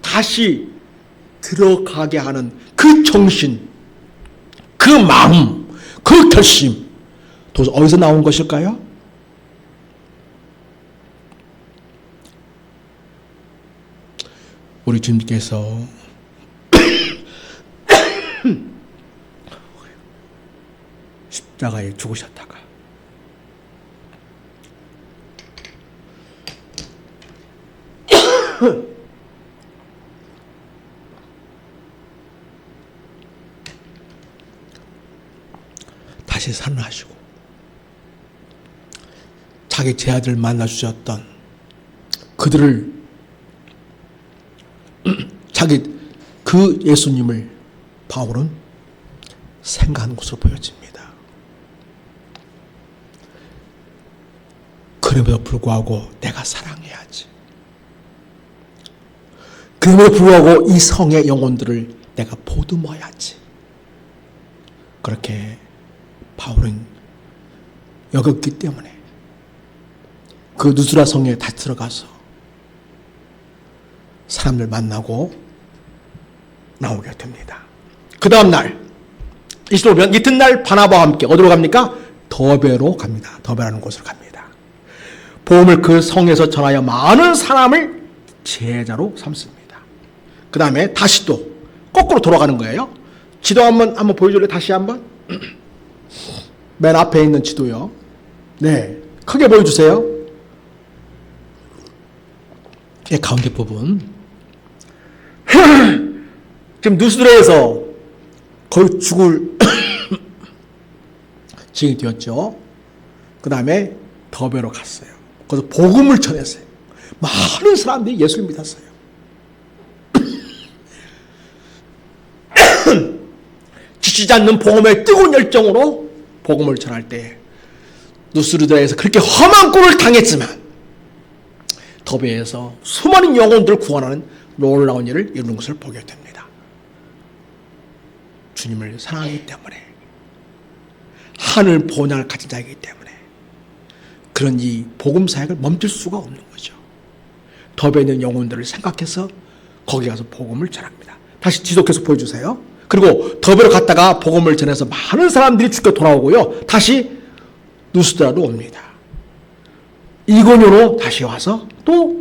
다시 들어가게 하는 그 정신, 그 마음, 그 결심, 도대체 어디서 나온 것일까요? 우리 주님께서 십자가에 죽으셨다가 다시 살아나시고 자기 제자들 만나주셨던 그들을 자기 그 예수님을 바울은 생각하는 것으로 보여집니다. 그럼에도 불구하고 내가 사랑해야지. 그럼에도 불구하고 이 성의 영혼들을 내가 보듬어야지. 그렇게 바울은 여겼기 때문에 그 누스라 성에 다시 들어가서 사람들 만나고 나오게 됩니다. 그 다음 날 25년 이튿날 바나바와 함께 어디로 갑니까? 더베로 갑니다. 더베라는 곳으로 갑니다. 복음을 그 성에서 전하여 많은 사람을 제자로 삼습니다. 그 다음에 다시 또 거꾸로 돌아가는 거예요. 지도 한번 보여줄래요? 다시 한번. 맨 앞에 있는 지도요. 네, 크게 보여주세요. 예, 가운데 부분. 지금 누스드레에서 거의 죽을 지경이 되었죠. 그 다음에 더베로 갔어요. 거기서 복음을 전했어요. 많은 사람들이 예수를 믿었어요. 지치지 않는 복음의 뜨거운 열정으로 복음을 전할 때 누스드레에서 그렇게 험한 꼴을 당했지만 더베에서 수많은 영혼들을 구원하는 놀라운 일을 이루는 것을 보게 됩니다. 주님을 사랑하기 때문에, 하늘 본향을 가진 자이기 때문에 그런 이 복음 사역을 멈출 수가 없는 거죠. 더베에 있는 영혼들을 생각해서 거기 가서 복음을 전합니다. 다시 지속해서 보여주세요. 그리고 더베로 갔다가 복음을 전해서 많은 사람들이 죽게 돌아오고요. 다시 누스드라로 옵니다. 이고뇨로 다시 와서 또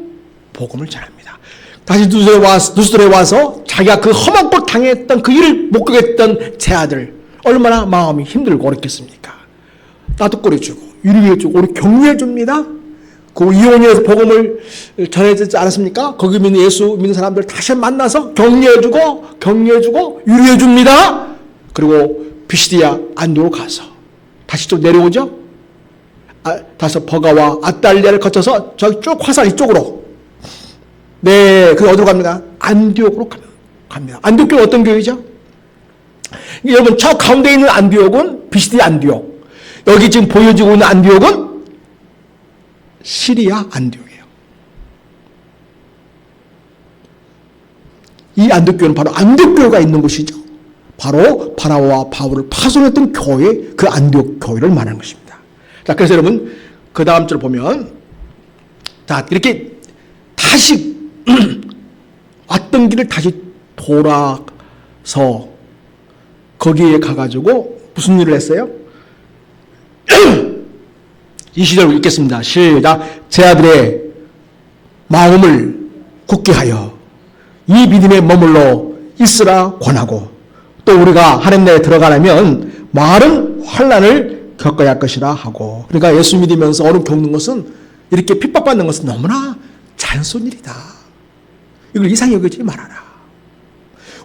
복음을 전합니다. 다시 누스드라에 와서 자기가 그 험한 꼴 당했던 그 일을 목격했던 제 아들 얼마나 마음이 힘들고 어렵겠습니까? 따뜻거려주고 위로해주고 우리 격려해줍니다. 그 이고뇨에서 복음을 전해지지 않았습니까? 거기 믿는 예수 믿는 사람들 다시 만나서 격려해주고 위로해줍니다. 그리고 비시디아 안도로 가서 다시 좀 내려오죠. 다시 버가와 아달리아를 거쳐서 저기 쭉 화살 이쪽으로. 네, 그 어디로 갑니다? 안디옥으로 갑니다. 안디옥은 어떤 교회죠? 여러분, 저 가운데 있는 안디옥은 비시디아 안디옥. 여기 지금 보여지고 있는 안디옥은 시리아 안디옥이에요. 이 안디옥교회는 바로 안디옥교회가 있는 곳이죠. 바로 바나바와 바울을 파송했던 교회, 그 안디옥 교회를 말하는 것입니다. 자, 그래서 여러분, 그 다음 절 보면, 자, 이렇게 다시 왔던 길을 다시 돌아서 거기에 가가지고 무슨 일을 했어요? 20절 읽겠습니다. 시작. 제 아들의 마음을 굳게 하여 이 믿음에 머물러 있으라 권하고, 또 우리가 하나님 나라에 들어가려면 많은 환난을 겪어야 할 것이라 하고. 그러니까 예수 믿으면서 어려움 겪는 것은, 이렇게 핍박받는 것은 너무나 자연스러운 일이다. 이걸 이상히 여기지 말아라.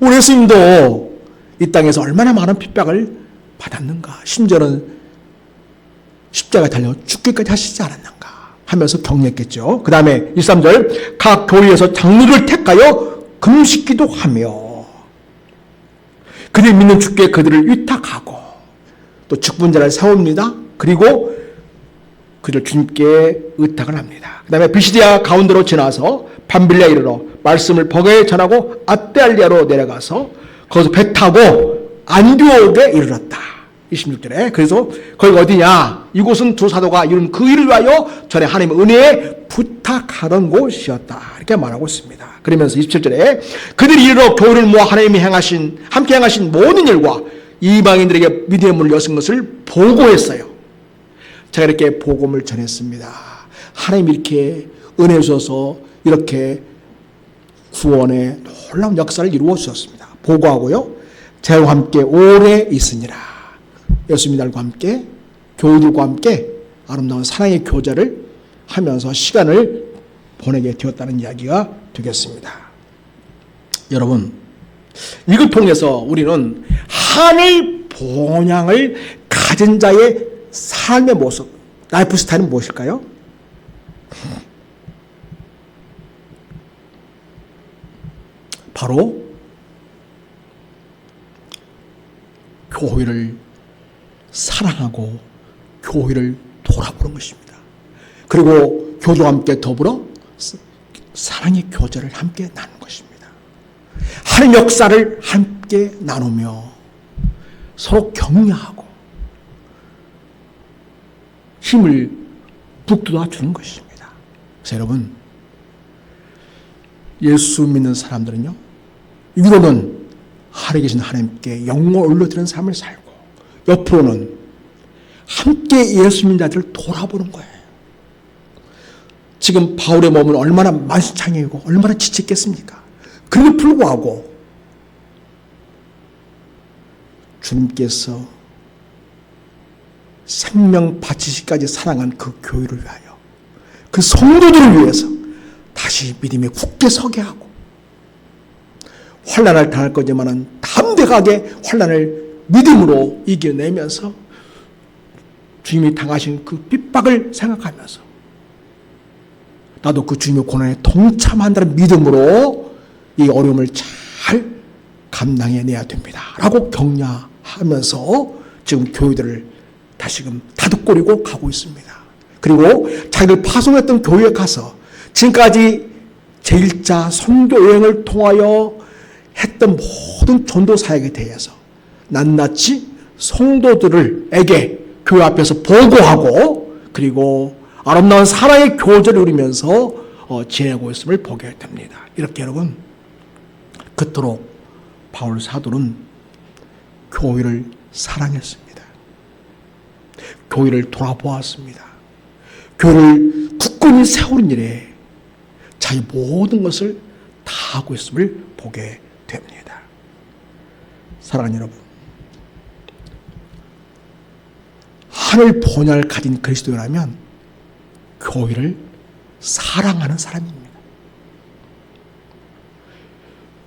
우리 예수님도 이 땅에서 얼마나 많은 핍박을 받았는가. 심지어는 십자가에 달려 죽기까지 하시지 않았는가 하면서 격려했겠죠. 그 다음에 23절, 각 교회에서 장로를 택하여 금식기도 하며 그들 믿는 주께 그들을 위탁하고, 또 직분자를 세웁니다. 그리고 그들 주님께 의탁을 합니다. 그 다음에 비시디아 가운데로 지나서 밤빌리아 이르러 말씀을 버거에 전하고 아떼알리아로 내려가서 거기서 배 타고 안디옥에 이르렀다. 26절에. 그래서 거기가 어디냐? 이곳은 두 사도가 이룬 그 일을 위하여 전에 하나님의 은혜에 부탁하던 곳이었다. 이렇게 말하고 있습니다. 그러면서 27절에 그들이 이르러 교회를 모아 하나님이 함께 행하신 모든 일과 이방인들에게 믿음의 문을 여신 것을 보고했어요. 제가 이렇게 복음을 전했습니다. 하나님이 이렇게 은혜 주셔서 이렇게 구원의 놀라운 역사를 이루어 주셨습니다. 보고하고요. 저와 함께 오래 있으니라. 예수님들과 함께, 교우들과 함께 아름다운 사랑의 교제를 하면서 시간을 보내게 되었다는 이야기가 되겠습니다. 여러분, 이걸 통해서 우리는 하늘 본향을 가진 자의 삶의 모습, 라이프 스타일은 무엇일까요? 바로 교회를 사랑하고 교회를 돌아보는 것입니다. 그리고 교주와 함께 더불어 사랑의 교제를 함께 나누는 것입니다. 하나님 역사를 함께 나누며 서로 격려하고 힘을 북돋아 주는 것입니다. 그래서 여러분, 예수 믿는 사람들은요, 위로는 하늘에 계신 하나님께 영광을 올려드리는 삶을 살고, 옆으로는 함께 예수 믿는 자들을 돌아보는 거예요. 지금 바울의 몸은 얼마나 만신창이고 얼마나 지쳤겠습니까? 그럼에도 불구하고 주님께서 생명 바치시기까지 사랑한 그 교회를 위하여, 그 성도들을 위해서 다시 믿음에 굳게 서게 하고, 환난을 당할 거지만은 담대하게 환난을 믿음으로 이겨내면서 주님이 당하신 그 핍박을 생각하면서 나도 그 주님의 고난에 동참한다는 믿음으로 이 어려움을 잘 감당해내야 됩니다 라고 격려하면서 지금 교회들을 다시금 다독거리고 가고 있습니다. 그리고 자기들 파송했던 교회에 가서 지금까지 제1차 선교 여행을 통하여 했던 모든 전도 사역에 대해서 낱낱이 성도들에게 교회 앞에서 보고하고, 그리고 아름다운 사랑의 교제를 누리면서 지내고 있음을 보게 됩니다. 이렇게 여러분, 그토록 바울 사도는 교회를 사랑했습니다. 교회를 돌아보았습니다. 교회를 굳건히 세우는 일에 자기 모든 것을 다 하고 있음을 보게 됩니다. 사랑하는 여러분, 하늘 본향을 가진 그리스도인이라면 교회를 사랑하는 사람입니다.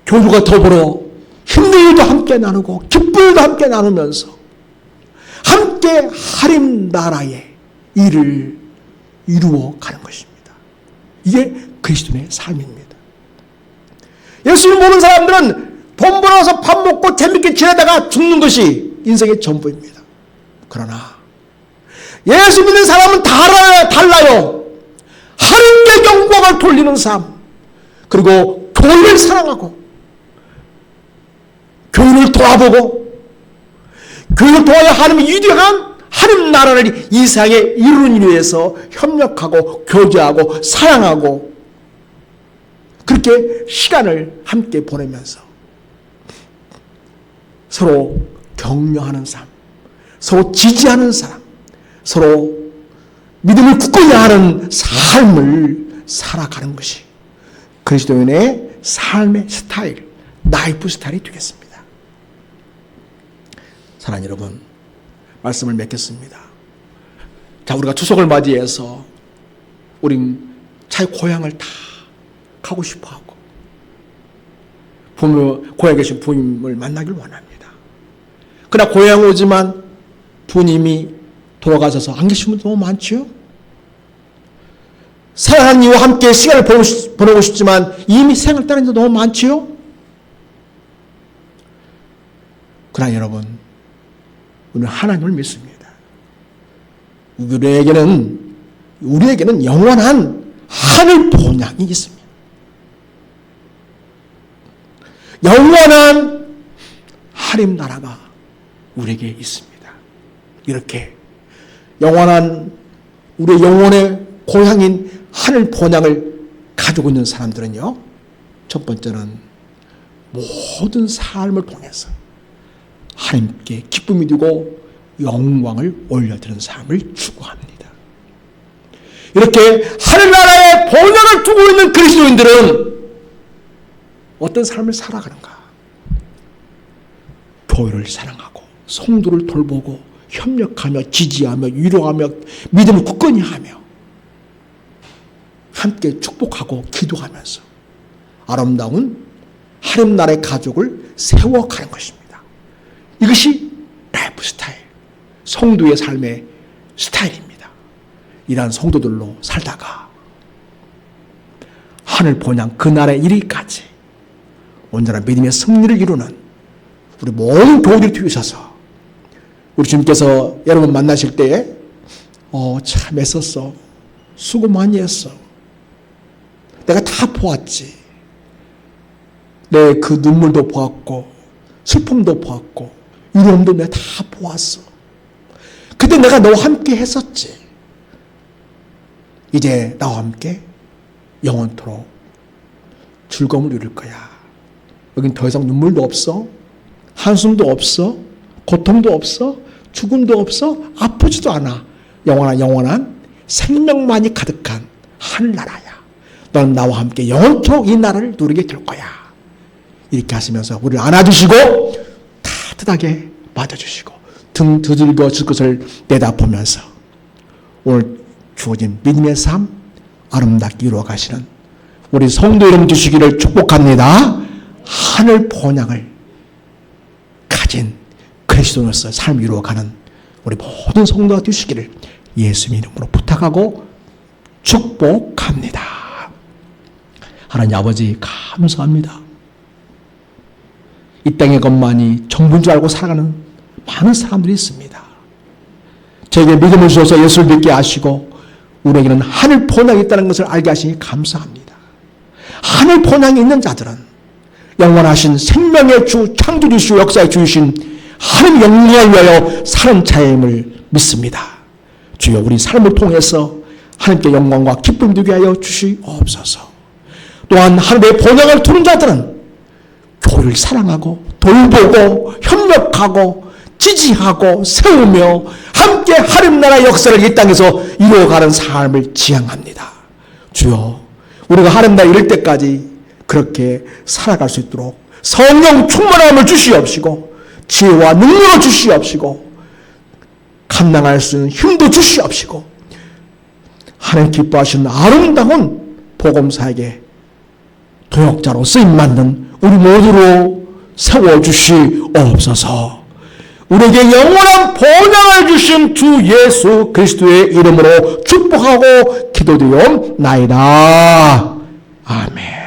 교주가 더불어 힘든 일도 함께 나누고 기쁜 일도 함께 나누면서 함께 하나님 나라의 일을 이루어 가는 것입니다. 이게 그리스도인의 삶입니다. 예수를 모르는 사람들은 돈 벌어서 밥 먹고 재밌게 지내다가 죽는 것이 인생의 전부입니다. 그러나 예수 믿는 사람은 달라요. 하나님께 영광을 돌리는 삶, 그리고 교회를 사랑하고 교회를 돌아보고 교회를 통하여 하나님의 위대한 하나님 나라를 이 세상에 이루는 일 위해서 협력하고 교제하고 사랑하고 그렇게 시간을 함께 보내면서 서로 격려하는 삶, 서로 지지하는 삶, 서로 믿음을 굳건히 하는 삶을 살아가는 것이 그리스도인의 삶의 스타일, 라이프 스타일이 되겠습니다. 사랑하는 여러분, 말씀을 맺겠습니다. 자, 우리가 추석을 맞이해서 우린 자기 고향을 다 가고 싶어하고 고향에 계신 부모님을 만나길 원합니다. 그러나 고향 오지만 부모님이 돌아가셔서 안 계신 분도 너무 많죠. 사랑하는 이와 함께 시간을 보내고 싶지만 이미 생을 떠난 분도 너무 많지요. 그러나 여러분, 우리는 하나님을 믿습니다. 우리에게는 영원한 하늘 본향이 있습니다. 영원한 하나님 나라가 우리에게 있습니다. 이렇게 영원한 우리의 영혼의 고향인 하늘 본향을 가지고 있는 사람들은요, 첫 번째는 모든 삶을 통해서 하나님께 기쁨이 되고 영광을 올려드리는 삶을 추구합니다. 이렇게 하늘나라의 본향을 두고 있는 그리스도인들은 어떤 삶을 살아가는가? 교회를 사랑하고 성도를 돌보고 협력하며 지지하며 위로하며 믿음을 굳건히 하며 함께 축복하고 기도하면서 아름다운 하나님 나라의 가족을 세워가는 것입니다. 이것이 라이프 스타일, 성도의 삶의 스타일입니다. 이러한 성도들로 살다가 하늘 본향 그날에 이르기까지 온전한 믿음의 승리를 이루는 우리 모든 교우들이 되셔서 우리 주님께서 여러분 만나실 때에 참 애썼어, 수고 많이 했어, 내가 다 보았지, 내 그 눈물도 보았고 슬픔도 보았고 위로움도 내가 다 보았어, 그때 내가 너와 함께 했었지, 이제 나와 함께 영원토록 즐거움을 누릴 거야. 여긴 더 이상 눈물도 없어, 한숨도 없어, 고통도 없어, 죽음도 없어, 아프지도 않아. 영원한 생명만이 가득한 하늘나라야. 넌 나와 함께 영원토록 이 나라를 누리게 될 거야. 이렇게 하시면서 우리를 안아주시고 따뜻하게 맞아주시고 등 두들겨줄 것을 내다보면서 오늘 주어진 믿음의 삶 아름답게 이루어가시는 우리 성도 여러분 되시기를 축복합니다. 하늘 본향을 가진 그리스도로서 삶을 이루어가는 우리 모든 성도가 되시기를 예수님 이름으로 부탁하고 축복합니다. 하나님 아버지 감사합니다. 이 땅의 것만이 전부인 줄 알고 살아가는 많은 사람들이 있습니다. 저에게 믿음을 주셔서 예수를 믿게 하시고 우리에게는 하늘 본향이 있다는 것을 알게 하시니 감사합니다. 하늘 본향이 있는 자들은 영원하신 생명의 주, 창조주시오 역사의 주이신 하나님 영광을 위하여 사는 자임을 믿습니다. 주여 우리 삶을 통해서 하나님께 영광과 기쁨 되게 하여 주시옵소서. 또한 하늘의 본향을 두는 자들은 교회를 사랑하고 돌보고 협력하고 지지하고 세우며 함께 하나님 나라의 역사를 이 땅에서 이루어가는 삶을 지향합니다. 주여 우리가 하나님 나라에 이를 때까지 그렇게 살아갈 수 있도록 성령 충만함을 주시옵시고 지혜와 능력을 주시옵시고 감당할 수 있는 힘도 주시옵시고 하나님 기뻐하시는 아름다운 복음사에게 동역자로 쓰임받는 우리 모두로 세워주시옵소서. 우리에게 영원한 본향을 주신 주 예수 그리스도의 이름으로 축복하고 기도드리옵나이다. 아멘.